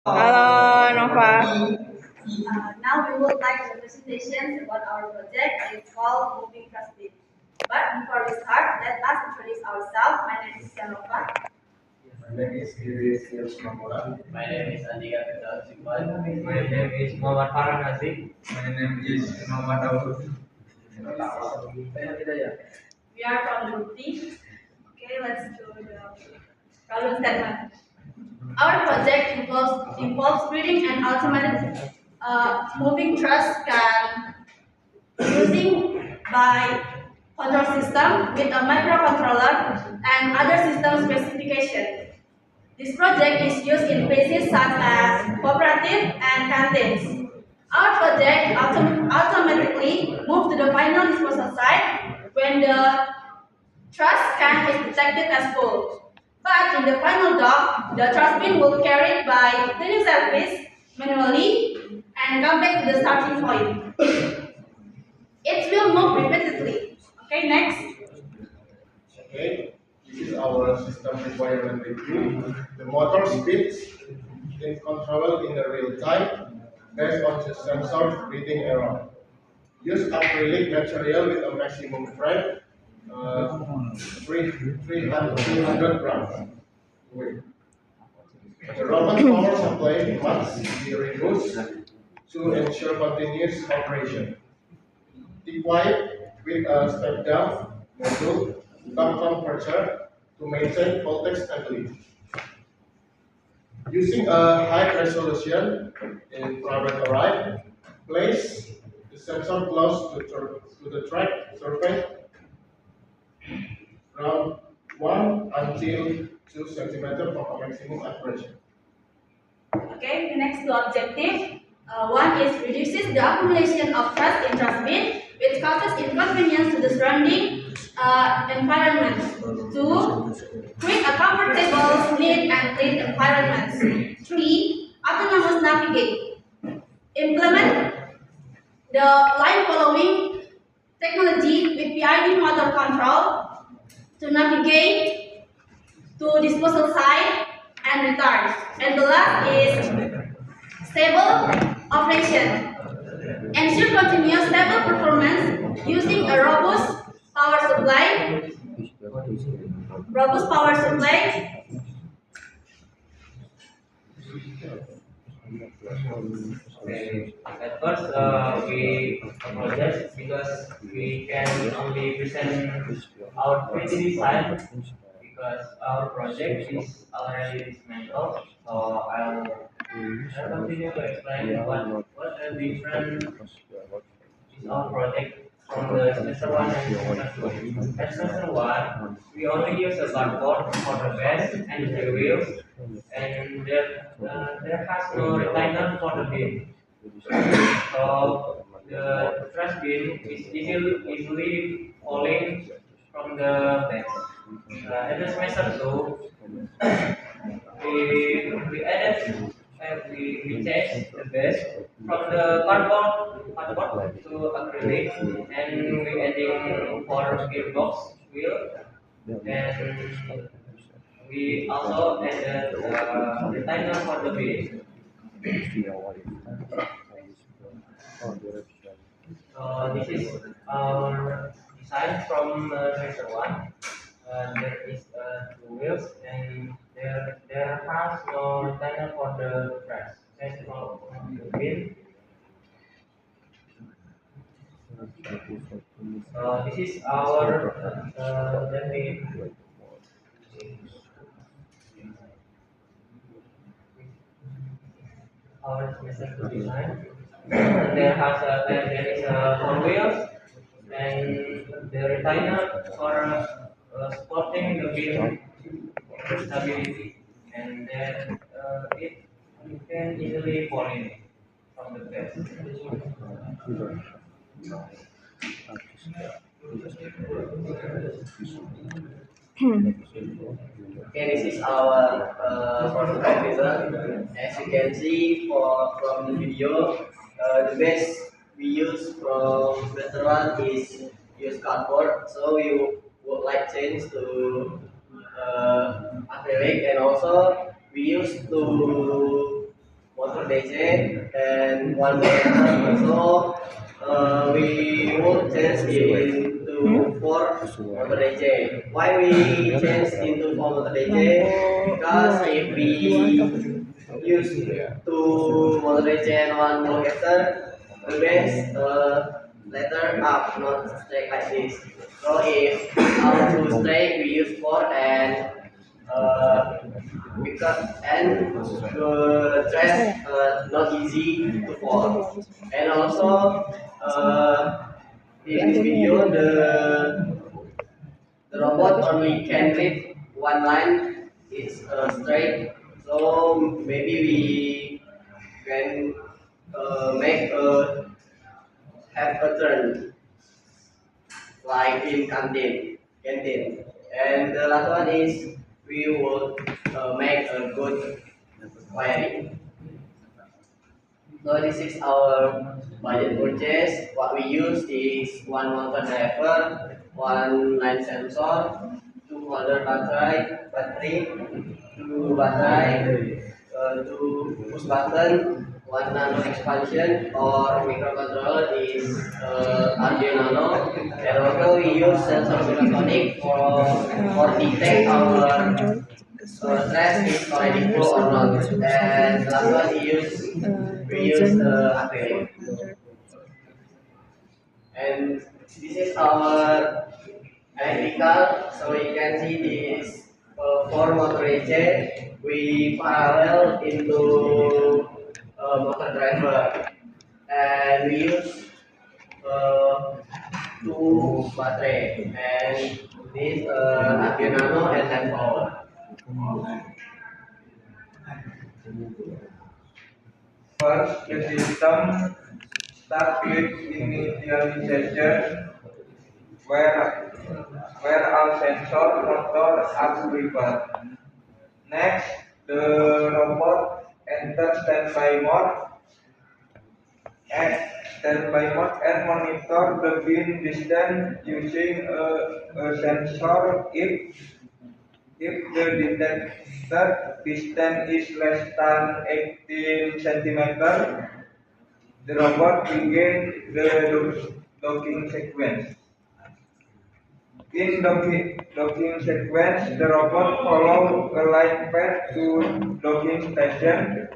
Halo Nova. Now we would like a presentation about our project. It's called Moving Trust. But before we start, let us introduce ourselves. My name is Yanova. My name is Iris Yusmamura. My name is Andika Firdal Sikwan. My name is Muhammad Farhan Hazik. My name is Muhammad Abu. We are from the group D. Okay, let's do the problem statement. Our project involves breeding an automated moving truss can using by control system with a microcontroller and other system specification. This project is used in places such as cooperative and canteens. Our project automatically moves to the final disposal site when the trash can is detected as full. But in the final dock, the trash bin will be carried by cleaning service manually and come back to the starting point. It will move repeatedly. Okay, next. Okay, this is our system requirement review. The motor speeds is controlled in the real time based on the sensor reading error. Use acrylic material with a maximum frame 300 grams. Weight. The robot power supply must be reduced to ensure continuous operation. Equipped with a step-down module, top temperature to maintain voltage stability. Using a high-resolution infrared array, place the sensor close to the track surface around 1 until 2 centimeters for a maximum accuracy. Okay, the next two objectives. One is reduces the accumulation of dust in trash bin, which causes inconvenience to the surrounding environment. Two, create a comfortable, neat, and clean environment. Three, autonomous navigate. Implement the line following technology with PID motor control to navigate to disposal site and return. And the last is stable operation. Ensure continuous stable performance using a robust power supply. Robust power supply. Okay. At first, we apologize because we can only present our pretty design because our project is already dismantled. So I'll continue to explain what the different is our project from the semester one and semester two. At semester one, we only use a cardboard for the base and the wheels, and there has no retainer for the bin. So the trash bin is easily falling from the base. At the semester two, we added we changed the base from the cardboard to acrylic, and we adding four gearbox wheel, and we also added retainer for the bin. So this is our design from semester one. There is two wheels, and there has no retainer for the press. And for the bin. So this is our our semester two design. There is four wheels and the retainer for supporting the bin for stability, and then it you can easily fall in from the base. Okay, this is our prototype result. As you can see from the video, the base we use from veteran is use cardboard. So we would like change to acrylic, and also we used to motor DJ and one motor also we would change into four motor DJ. Why we change into four motor DJ? Because if we use two motor DJ and one locator, always letter up, not straight like this. So if our two straight, we use four and uh, because and the dress not easy to fall. And also in this video the robot only can read one line. It's straight. So maybe we can make a have a turn like in canteen. And the last one is we will make a good wiring. So this is our budget purchase. What we use is one motor driver, one line sensor, two holder battery, two battery, two push button, one nano expansion or microcontroller is Arduino Nano. And also we use sensor electronic for detect our stress is already full or not. And last one we use API. And this is our electrical. So you can see this four motor AC. We parallel into motor driver, and we use two battery and this Arduino Nano and 10 power. First, the system starts with initialization where all sensor motor are prepared. Next, the robot enters standby mode and monitor the beam distance using a sensor. If the detected distance is less than 18 centimeters, the robot begins the docking sequence. In docking sequence, the robot follows a line path to docking station.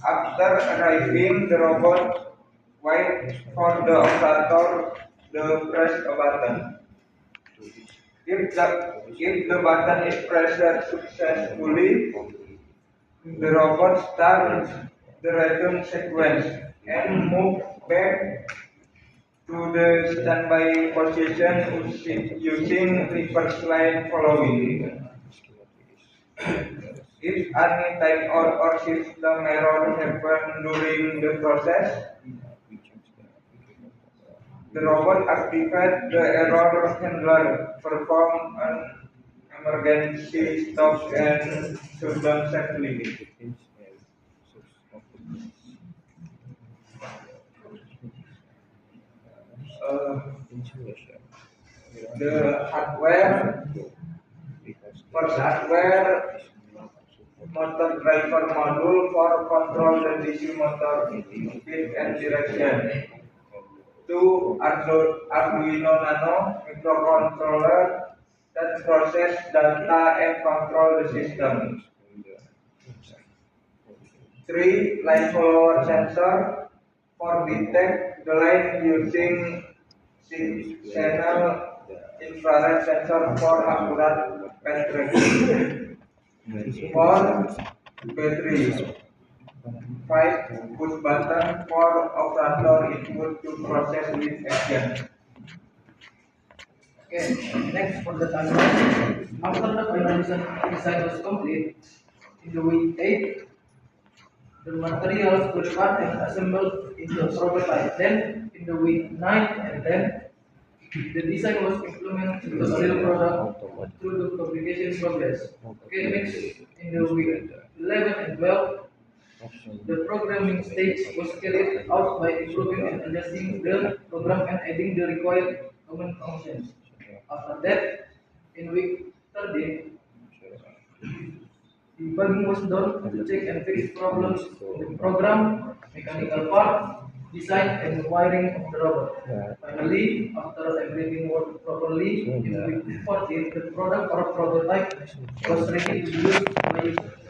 After arriving, the robot waits for the operator to press a button. If the button is pressed successfully, the robot starts the return sequence and moves back to the standby position using reverse line following. If any type or system error happen during the process, the robot activates the error handler, perform an emergency stop and shutdown safely. The hardware, first hardware, motor driver module for control the DC motor speed and direction. Two Arduino Nano microcontroller that process data and control the system. Three line follower sensor for detect the line using channel infrared sensor for accurate path tracking. Four battery. 5 push button for operator input to process with action. Okay, next for the timeline. After the final design was complete, in the week 8, the materials were cut and assembled into a prototype. Then, in the week 9 and 10, the design was implemented into a real product through the fabrication progress. Okay, next, in the week 11 and 12, the programming stage was carried out by improving and adjusting the program and adding the required common functions. After that, in week 13, Debugging was done to check and fix problems in the program, mechanical part, design and wiring of the robot. Finally, after everything worked properly, in week 14, the product or prototype was ready to be used by users.